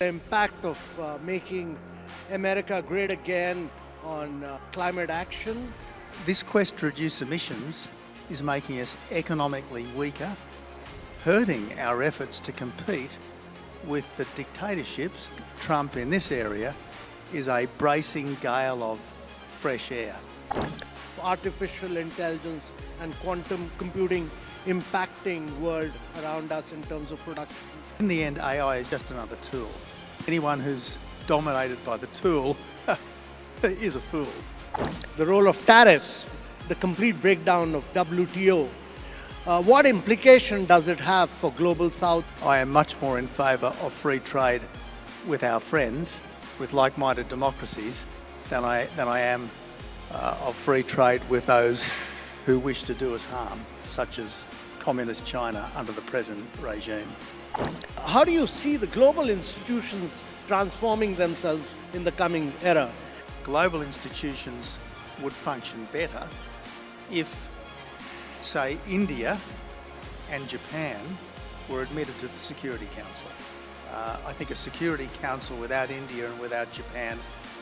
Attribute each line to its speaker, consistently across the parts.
Speaker 1: The impact of making America great again on climate action.
Speaker 2: This quest to reduce emissions is making us economically weaker, hurting our efforts to compete with the dictatorships. Trump in this area is a bracing gale of fresh air.
Speaker 1: Artificial intelligence and quantum computing impacting world around us in terms of production.
Speaker 2: In the end, AI is just another tool. Anyone who's dominated by the tool is a fool.
Speaker 1: The role of tariffs, the complete breakdown of WTO. What implication does it have for Global South?
Speaker 2: I am much more in favour of free trade with our friends, with like-minded democracies, than I am of free trade with those who wish to do us harm, such as Communist China under the present regime.
Speaker 1: How do you see the global institutions transforming themselves in the coming era?
Speaker 2: Global institutions would function better if, say, India and Japan were admitted to the Security Council. I think a Security Council without India and without Japan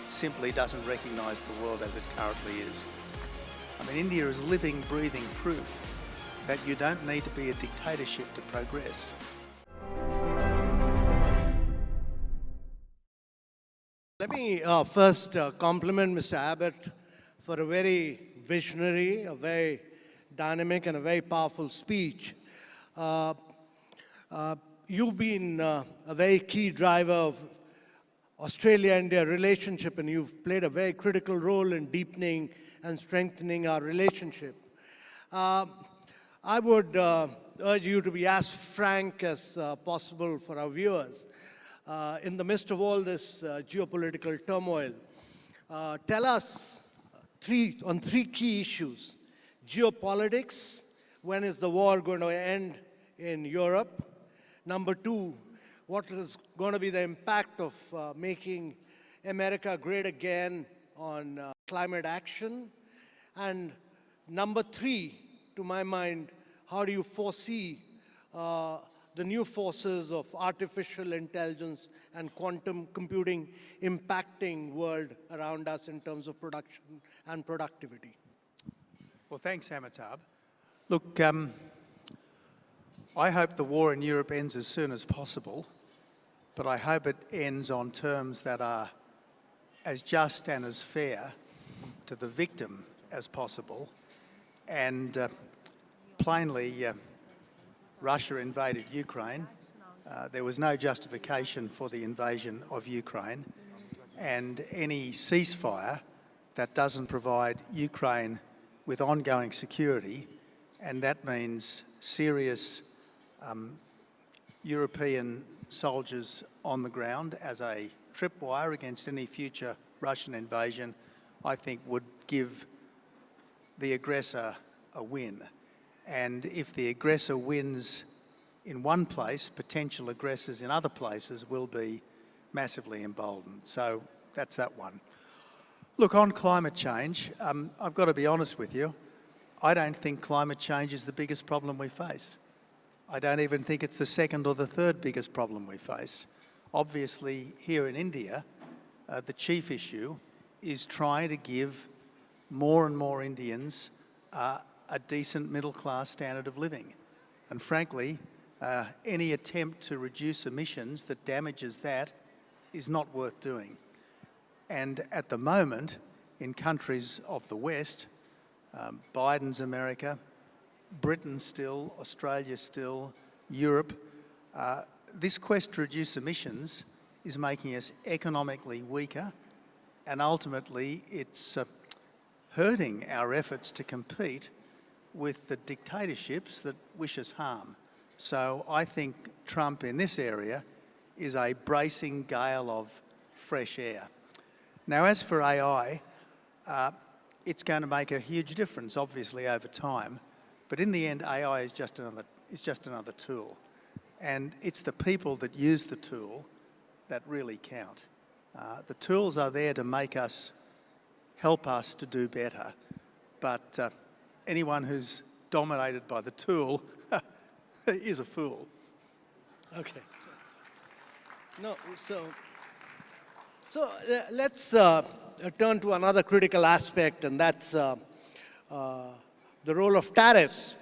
Speaker 2: simply doesn't recognise the world as it currently is. I mean, India is living, breathing proof that you don't need to be a dictatorship to progress.
Speaker 1: Let me first compliment Mr. Abbott for a very visionary, a very dynamic and a very powerful speech. You've been a very key driver of Australia-India relationship, and you've played a very critical role in deepening and strengthening our relationship. I would urge you to be as frank as possible for our viewers. In the midst of all this geopolitical turmoil, tell us on three key issues. Geopolitics, when is the war going to end in Europe? Number two, what is going to be the impact of making America great again on climate action? And number three, to my mind, how do you foresee the new forces of artificial intelligence and quantum computing impacting world around us in terms of production and productivity?
Speaker 2: Well, thanks, Amitabh. Look, I hope the war in Europe ends as soon as possible, but I hope it ends on terms that are as just and as fair to the victim as possible. And plainly, Russia invaded Ukraine. There was no justification for the invasion of Ukraine, and any ceasefire that doesn't provide Ukraine with ongoing security, and that means serious European soldiers on the ground as a tripwire against any future Russian invasion, I think would give the aggressor a win. And if the aggressor wins in one place, potential aggressors in other places will be massively emboldened. So that's that one. Look, on climate change, I've got to be honest with you. I don't think climate change is the biggest problem we face. I don't even think it's the second or the third biggest problem we face. Obviously, here in India, the chief issue is trying to give more and more Indians a decent middle-class standard of living. And frankly, any attempt to reduce emissions that damages that is not worth doing. And at the moment, in countries of the West, Biden's America, Britain still, Australia still, Europe, this quest to reduce emissions is making us economically weaker, and ultimately it's hurting our efforts to compete with the dictatorships that wish us harm. So I think Trump in this area is a bracing gale of fresh air. Now, as for AI, it's going to make a huge difference, obviously, over time. But in the end, AI is just another tool. And it's the people that use the tool that really count. The tools are there to help us to do better. But anyone who's dominated by the tool is a fool.
Speaker 1: Okay. No, let's turn to another critical aspect, and that's the role of tariffs,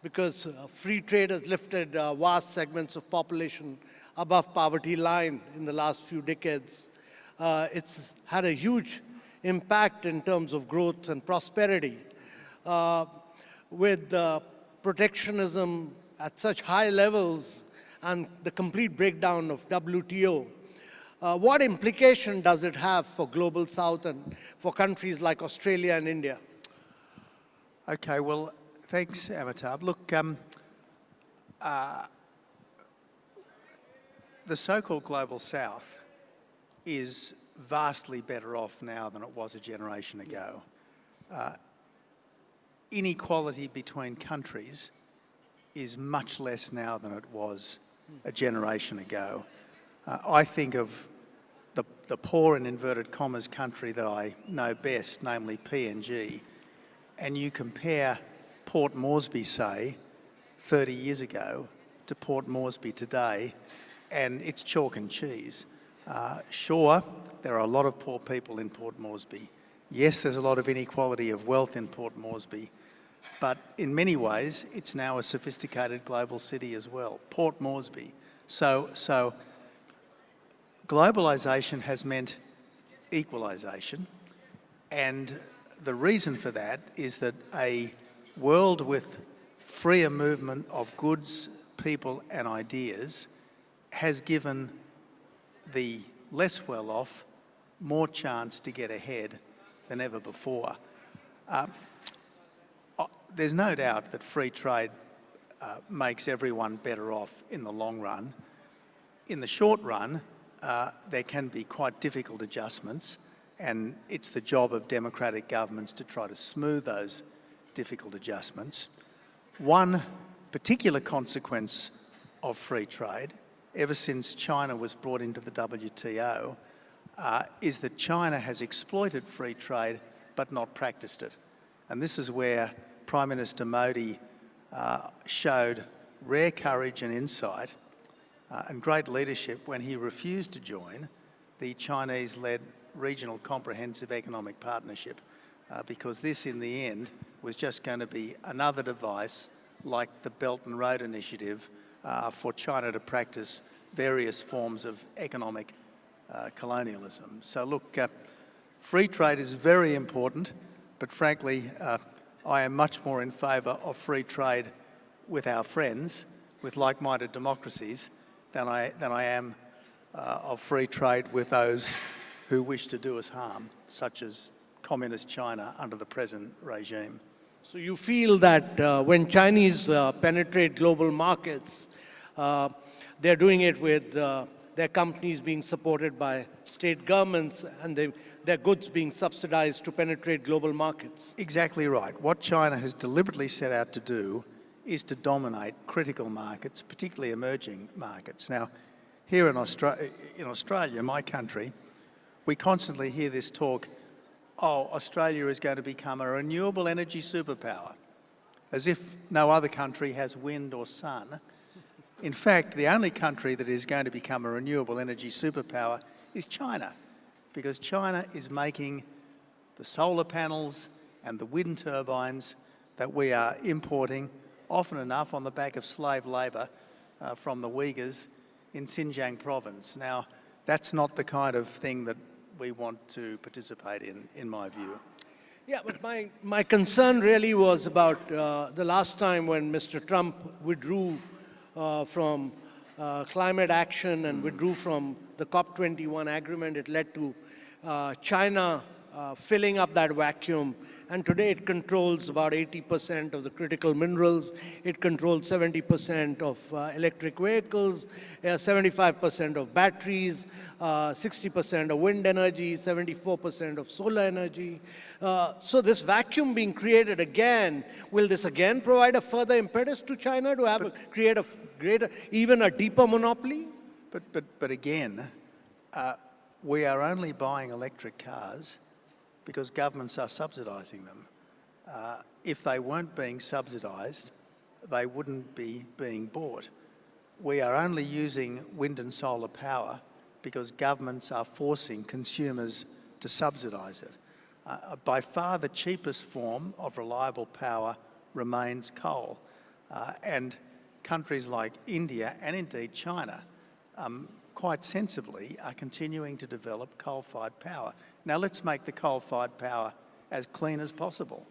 Speaker 1: because free trade has lifted vast segments of population above poverty line in the last few decades. It's had a huge impact in terms of growth and prosperity. With protectionism at such high levels and the complete breakdown of WTO, what implication does it have for Global South and for countries like Australia and India?
Speaker 2: Okay, well, thanks, Amitabh. Look, the so-called Global South is vastly better off now than it was a generation ago. Inequality between countries is much less now than it was a generation ago. I think of the poor, in inverted commas, country that I know best, namely PNG, and you compare Port Moresby, say, 30 years ago to Port Moresby today, and it's chalk and cheese. Sure, there are a lot of poor people in Port Moresby. Yes, there's a lot of inequality of wealth in Port Moresby, but in many ways, it's now a sophisticated global city as well, Port Moresby. So globalisation has meant equalisation, and the reason for that is that a world with freer movement of goods, people and ideas has given the less well-off more chance to get ahead than ever before. There's no doubt that free trade makes everyone better off in the long run. In the short run, there can be quite difficult adjustments, and it's the job of democratic governments to try to smooth those difficult adjustments. One particular consequence of free trade, ever since China was brought into the WTO, is that China has exploited free trade but not practiced it. And this is where Prime Minister Modi showed rare courage and insight and great leadership when he refused to join the Chinese-led Regional Comprehensive Economic Partnership, because this, in the end, was just going to be another device like the Belt and Road Initiative for China to practice various forms of economic colonialism. So look, free trade is very important, but frankly, I am much more in favour of free trade with our friends, with like-minded democracies, than I am of free trade with those who wish to do us harm, such as Communist China under the present regime.
Speaker 1: So you feel that when Chinese penetrate global markets, they're doing it with their companies being supported by state governments and their goods being subsidized to penetrate global markets? Exactly right.
Speaker 2: What China has deliberately set out to do is to dominate critical markets, particularly emerging markets. Now, here in Australia, my country, we constantly hear this talk, oh, Australia is going to become a renewable energy superpower, as if no other country has wind or sun. In fact, the only country that is going to become a renewable energy superpower is China, because China is making the solar panels and the wind turbines that we are importing, often enough on the back of slave labour from the Uyghurs in Xinjiang province. Now, that's not the kind of thing that we want to participate in my view.
Speaker 1: Yeah, but my concern really was about the last time when Mr. Trump withdrew from climate action and withdrew from the COP21 agreement. It led to China filling up that vacuum. And today it controls about 80% of the critical minerals. It controls 70% of electric vehicles, 75% of batteries, 60% of wind energy, 74% of solar energy. So this vacuum being created again, will this again provide a further impetus to China to create a greater, even a deeper monopoly?
Speaker 2: But again, we are only buying electric cars because governments are subsidising them. If they weren't being subsidised, they wouldn't be being bought. We are only using wind and solar power because governments are forcing consumers to subsidise it. By far the cheapest form of reliable power remains coal. And countries like India and indeed China quite sensibly are continuing to develop coal-fired power. Now let's make the coal-fired power as clean as possible.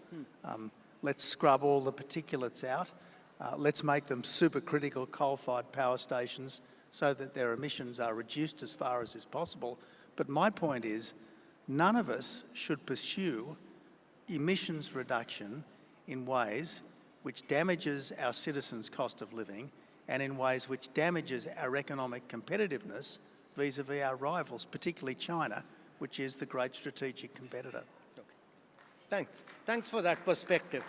Speaker 2: Let's scrub all the particulates out. Let's make them supercritical coal-fired power stations so that their emissions are reduced as far as is possible. But my point is, none of us should pursue emissions reduction in ways which damages our citizens' cost of living and in ways which damages our economic competitiveness vis-à-vis our rivals, particularly China, which is the great strategic competitor.
Speaker 1: Thanks. Thanks for that perspective.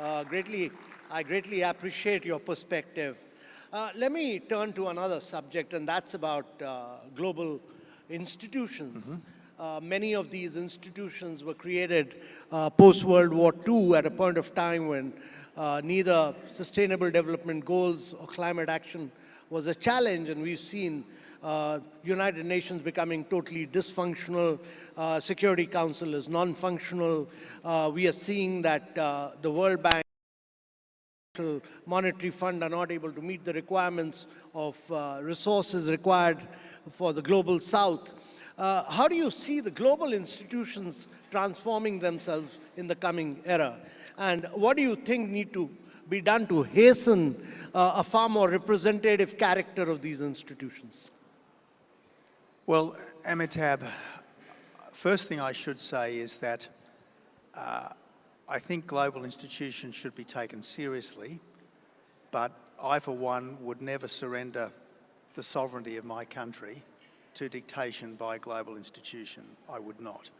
Speaker 1: I greatly appreciate your perspective. Let me turn to another subject, and that's about global institutions. Many of these institutions were created post-World War II at a point of time when neither sustainable development goals or climate action was a challenge, and we've seen United Nations becoming totally dysfunctional. Security Council is non-functional. We are seeing that the World Bank, Monetary Fund are not able to meet the requirements of resources required for the global south. How do you see the global institutions transforming themselves in the coming era? And what do you think need to be done to hasten a far more representative character of these institutions?
Speaker 2: Well, Amitabh, first thing I should say is that I think global institutions should be taken seriously, but I, for one, would never surrender the sovereignty of my country to dictation by a global institution. I would not.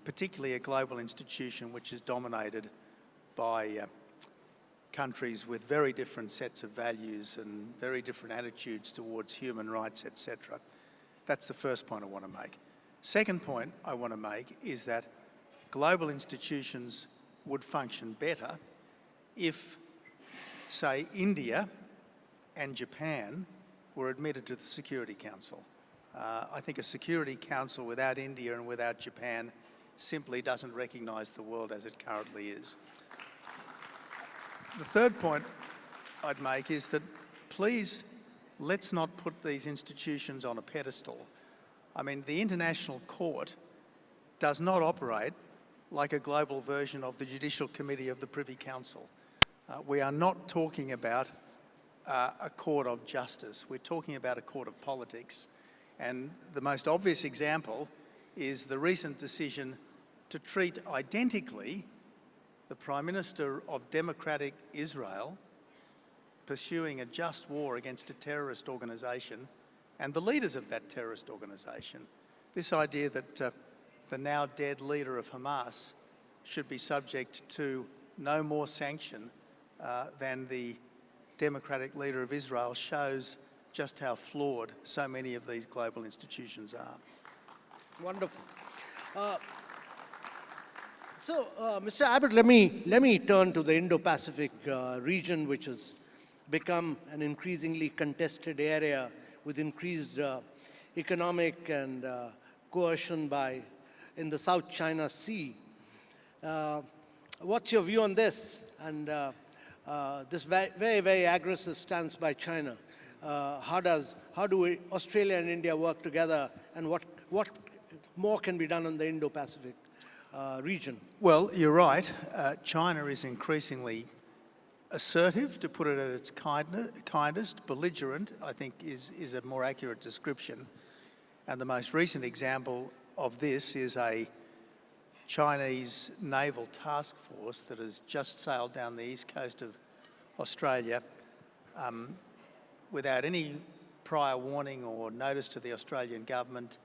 Speaker 2: Particularly a global institution which is dominated by countries with very different sets of values and very different attitudes towards human rights, etc. That's the first point I want to make. Second point I want to make is that global institutions would function better if, say, India and Japan were admitted to the Security Council. I think a Security Council without India and without Japan simply doesn't recognise the world as it currently is. The third point I'd make is that please let's not put these institutions on a pedestal. I mean, the International Court does not operate like a global version of the Judicial Committee of the Privy Council. We are not talking about a court of justice. We're talking about a court of politics. And the most obvious example is the recent decision to treat identically the Prime Minister of democratic Israel pursuing a just war against a terrorist organisation and the leaders of that terrorist organisation. This idea that the now dead leader of Hamas should be subject to no more sanction than the democratic leader of Israel shows just how flawed so many of these global institutions are.
Speaker 1: Wonderful. Mr. Abbott, let me turn to the Indo-Pacific region, which has become an increasingly contested area with increased economic and coercion in the South China Sea. What's your view on this and this very, very aggressive stance by China? How do Australia and India work together, and what more can be done in the Indo-Pacific region?
Speaker 2: Well, you're right. China is increasingly assertive, to put it at its kindest. Belligerent, I think, is a more accurate description. And the most recent example of this is a Chinese naval task force that has just sailed down the east coast of Australia without any prior warning or notice to the Australian government.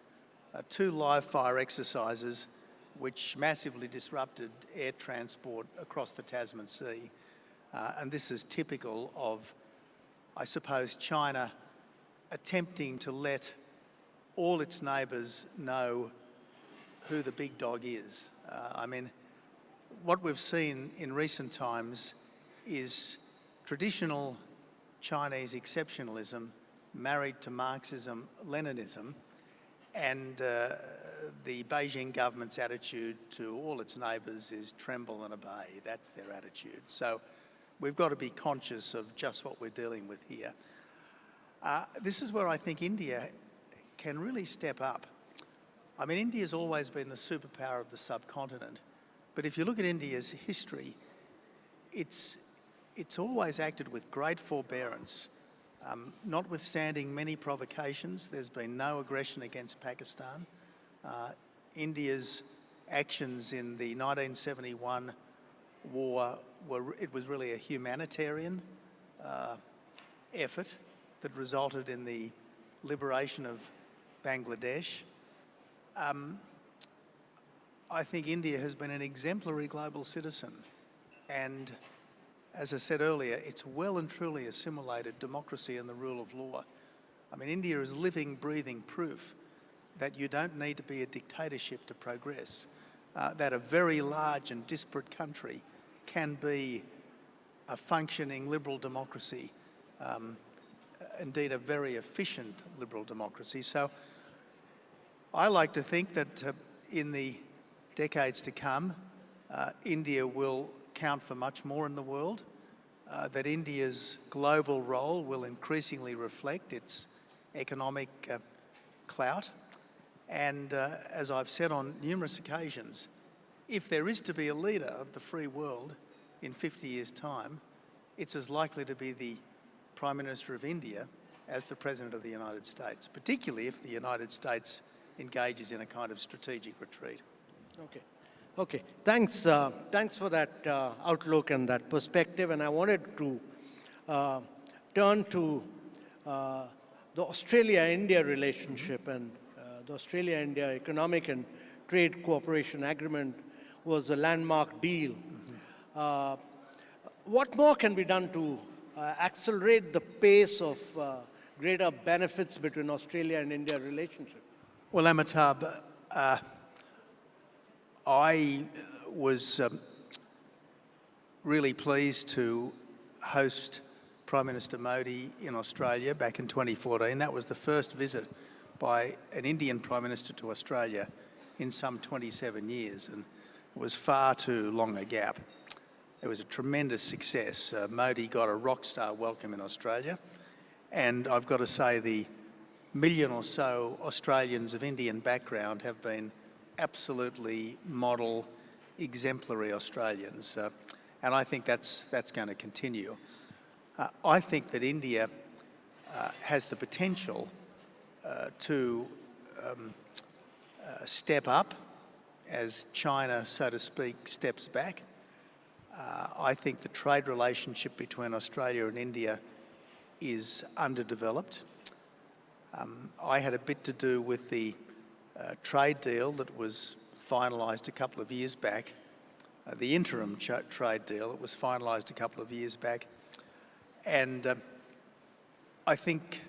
Speaker 2: 2 live-fire exercises which massively disrupted air transport across the Tasman Sea. And this is typical of, I suppose, China attempting to let all its neighbours know who the big dog is. I mean, what we've seen in recent times is traditional Chinese exceptionalism married to Marxism, Leninism, and the Beijing government's attitude to all its neighbours is tremble and obey. That's their attitude. So we've got to be conscious of just what we're dealing with here. This is where I think India can really step up. I mean, India's always been the superpower of the subcontinent, but if you look at India's history, it's always acted with great forbearance. Notwithstanding many provocations, there's been no aggression against Pakistan. India's actions in the 1971 war it was really a humanitarian effort that resulted in the liberation of Bangladesh. I think India has been an exemplary global citizen, and as I said earlier, it's well and truly assimilated democracy and the rule of law. I mean, India is living, breathing proof that you don't need to be a dictatorship to progress, that a very large and disparate country can be a functioning liberal democracy, indeed a very efficient liberal democracy. So I like to think that in the decades to come, India will count for much more in the world, that India's global role will increasingly reflect its economic clout. And as I've said on numerous occasions, if there is to be a leader of the free world in 50 years' time, it's as likely to be the Prime Minister of India as the President of the United States, particularly if the United States engages in a kind of strategic retreat.
Speaker 1: Okay. Thanks for that outlook and that perspective. And I wanted to turn to the Australia-India relationship, and the Australia-India Economic and Trade Cooperation Agreement was a landmark deal. What more can be done to accelerate the pace of greater benefits between Australia and India relationship?
Speaker 2: Well, Amitabh, I was really pleased to host Prime Minister Modi in Australia back in 2014. That was the first visit by an Indian Prime Minister to Australia in some 27 years, and it was far too long a gap. It was a tremendous success. Modi got a rock star welcome in Australia, and I've got to say the million or so Australians of Indian background have been absolutely model, exemplary Australians, and I think that's going to continue. I think that India has the potential to step up as China, so to speak, steps back. I think the trade relationship between Australia and India is underdeveloped. I had a bit to do with the trade deal that was finalised a couple of years back, the interim trade deal that was finalised a couple of years back. And I think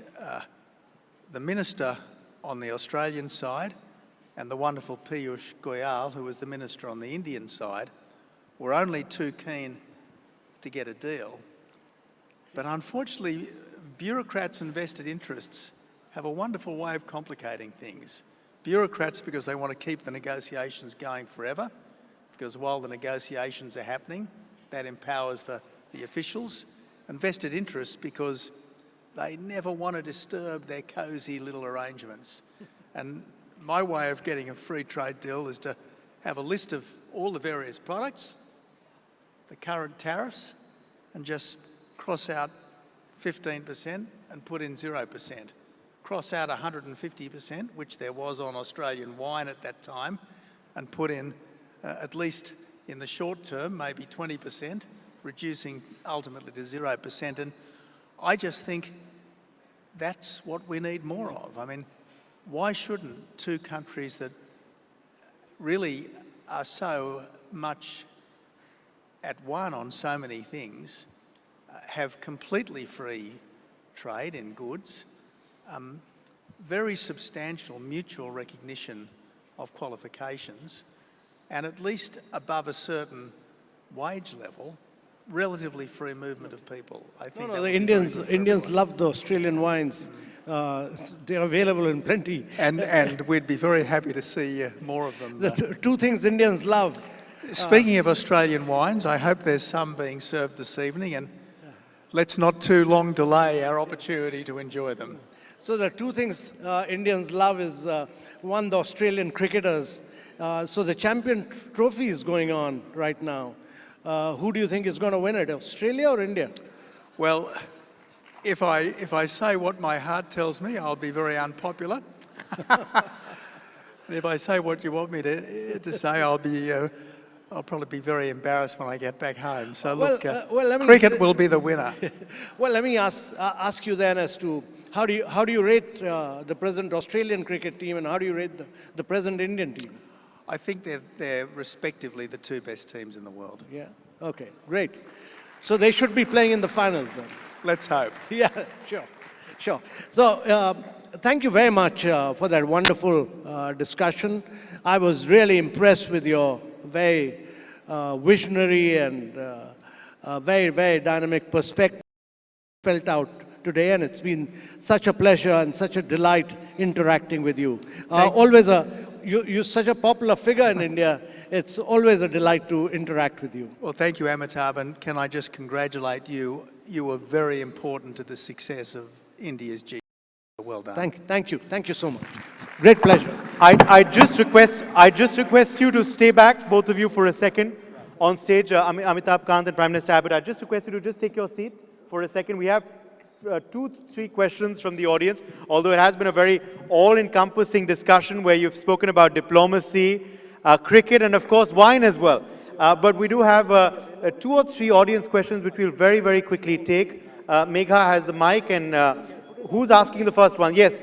Speaker 2: the minister on the Australian side and the wonderful Piyush Goyal, who was the minister on the Indian side, were only too keen to get a deal. But unfortunately, bureaucrats and vested interests have a wonderful way of complicating things. Bureaucrats because they want to keep the negotiations going forever, because while the negotiations are happening, that empowers the officials, and vested interests because they never want to disturb their cosy little arrangements. And my way of getting a free trade deal is to have a list of all the various products, the current tariffs, and just cross out 15% and put in 0%. Cross out 150%, which there was on Australian wine at that time, and put in, at least in the short term, maybe 20%, reducing ultimately to 0%. And I just think that's what we need more of. I mean, why shouldn't two countries that really are so much at one on so many things have completely free trade in goods, very substantial mutual recognition of qualifications, and at least above a certain wage level, relatively free movement of people. I think
Speaker 1: the Indians love the Australian wines. They're available in plenty.
Speaker 2: And we'd be very happy to see more of them.
Speaker 1: The two things Indians love.
Speaker 2: Speaking of Australian wines, I hope there's some being served this evening, and let's not too long delay our opportunity to enjoy them.
Speaker 1: So the two things Indians love is, one, the Australian cricketers. So the champion trophy is going on right now. Who do you think is going to win it, Australia or India?
Speaker 2: Well, if I say what my heart tells me, I'll be very unpopular. And if I say what you want me to say, I'll probably be very embarrassed when I get back home. So look, cricket will be the winner.
Speaker 1: Well, let me ask you then as to how do you rate the present Australian cricket team, and how do you rate the present Indian team?
Speaker 2: I think they're respectively the two best teams in the world.
Speaker 1: Yeah. Okay. Great. So they should be playing in the finals then.
Speaker 2: Let's hope.
Speaker 1: Yeah. Sure. So thank you very much for that wonderful discussion. I was really impressed with your very visionary and very, very dynamic perspective spelled out today, and it's been such a pleasure and such a delight interacting with you. You're such a popular figure in India. It's always a delight to interact with you.
Speaker 2: Well, thank you, Amitabh, and can I just congratulate you? You were very important to the success of India's G20. Well done.
Speaker 1: Thank you so much. Great pleasure.
Speaker 3: I just request you to stay back, both of you, for a second on stage. Amitabh Kant and Prime Minister Abbott, I just request you to just take your seat for a second. We have 2-3 questions from the audience, although it has been a very all-encompassing discussion where you've spoken about diplomacy, cricket, and of course wine as well. But we do have 2 or 3 audience questions which we'll very, very quickly take. Megha has the mic, and who's asking the first one? Yes,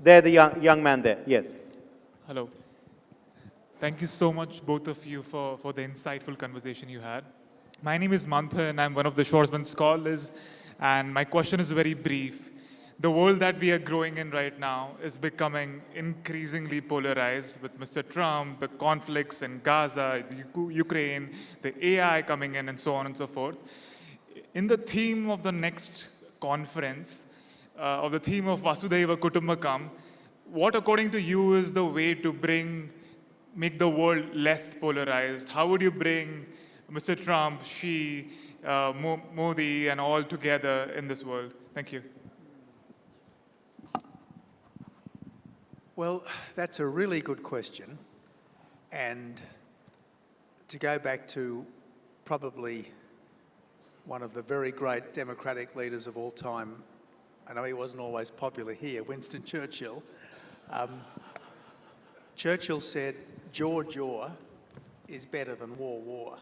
Speaker 3: there, the young man there. Yes.
Speaker 4: Hello. Thank you so much, both of you, for the insightful conversation you had. My name is Mantha, and I'm one of the Schwarzman scholars. And my question is very brief. The world that we are growing in right now is becoming increasingly polarized with Mr. Trump, the conflicts in Gaza, Ukraine, the AI coming in, and so on and so forth. In the theme of the next conference, of the theme of Vasudhaiva Kutumbakam, what, according to you, is the way to make the world less polarized? How would you bring Mr. Trump, Xi, Modi, and all together in this world? Thank you.
Speaker 2: Well, that's a really good question. And to go back to probably one of the very great democratic leaders of all time, I know he wasn't always popular here, Winston Churchill. Churchill said, jaw is better than war.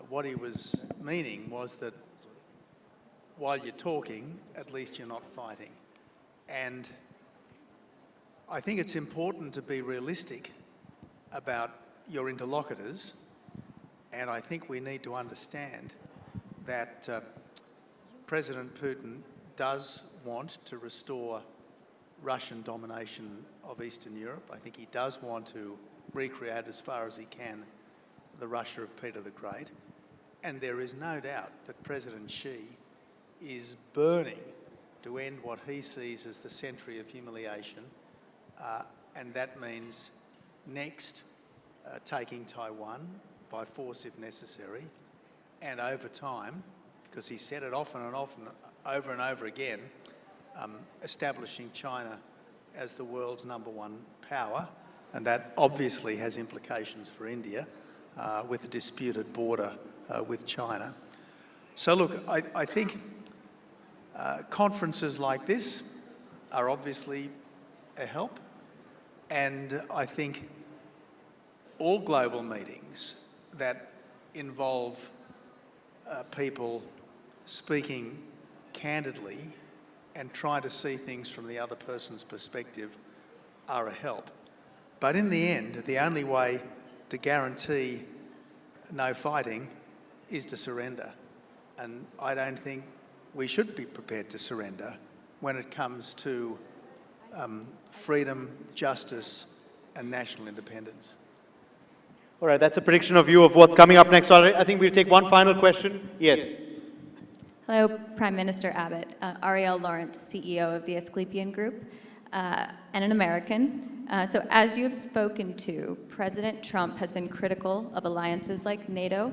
Speaker 2: What he was meaning was that while you're talking, at least you're not fighting. And I think it's important to be realistic about your interlocutors, and I think we need to understand that President Putin does want to restore Russian domination of Eastern Europe. I think he does want to recreate as far as he can the Russia of Peter the Great. And there is no doubt that President Xi is burning to end what he sees as the century of humiliation. And that means next taking Taiwan by force if necessary, and over time, because he said it often and over and over again, establishing China as the world's #1 power, and that obviously has implications for India with a disputed border with China. So look, I think conferences like this are obviously a help, and I think all global meetings that involve people speaking candidly and trying to see things from the other person's perspective are a help. But in the end, the only way to guarantee no fighting is to surrender. And I don't think we should be prepared to surrender when it comes to freedom, justice, and national independence.
Speaker 3: All right, that's a prediction of you of what's coming up next. So I think we'll take one final question. Yes.
Speaker 5: Hello, Prime Minister Abbott. Ariel Lawrence, CEO of the Asclepian Group, and an American. So as you have spoken to, President Trump has been critical of alliances like NATO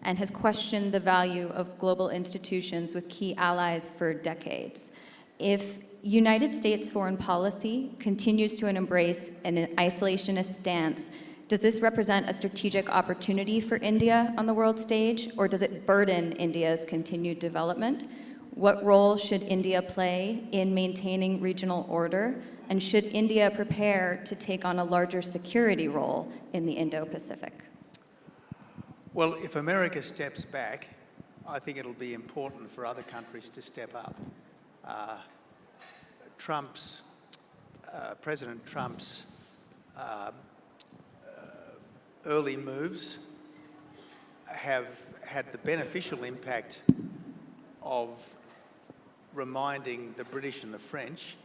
Speaker 5: and has questioned the value of global institutions with key allies for decades. If United States foreign policy continues to embrace an isolationist stance, does this represent a strategic opportunity for India on the world stage, or does it burden India's continued development? What role should India play in maintaining regional order? And should India prepare to take on a larger security role in the Indo-Pacific?
Speaker 2: Well, if America steps back, I think it'll be important for other countries to step up. President Trump's early moves have had the beneficial impact of reminding the British and the French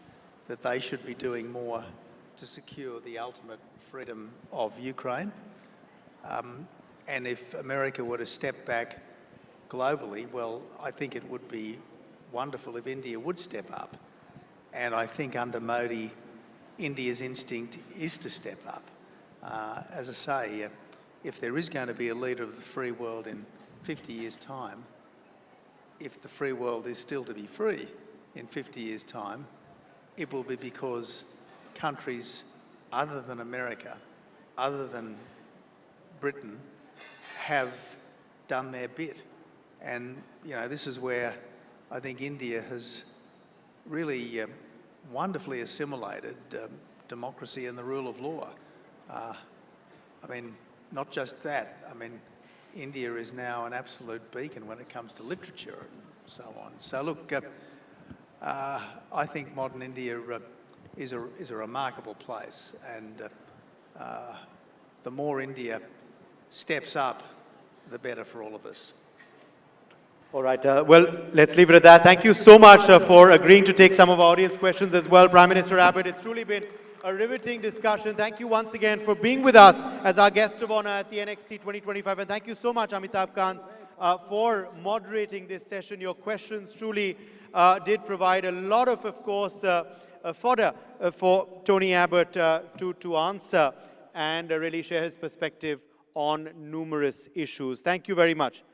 Speaker 2: that they should be doing more to secure the ultimate freedom of Ukraine. And if America were to step back globally, well, I think it would be wonderful if India would step up. And I think under Modi, India's instinct is to step up. As I say, if there is going to be a leader of the free world in 50 years' time, if the free world is still to be free in 50 years' time, it will be because countries other than America, other than Britain, have done their bit. And, you know, this is where I think India has really wonderfully assimilated democracy and the rule of law. I mean, not just that. I mean, India is now an absolute beacon when it comes to literature and so on. So look, I think modern India is a remarkable place, and the more India steps up, the better for all of us.
Speaker 3: All right, well, let's leave it at that. Thank you so much for agreeing to take some of our audience questions as well, Prime Minister Abbott. It's truly been a riveting discussion. Thank you once again for being with us as our guest of honor at the NXT 2025. And thank you so much, Amitabh Kant, for moderating this session. Your questions truly did provide a lot of course, fodder for Tony Abbott to answer and really share his perspective on numerous issues. Thank you very much.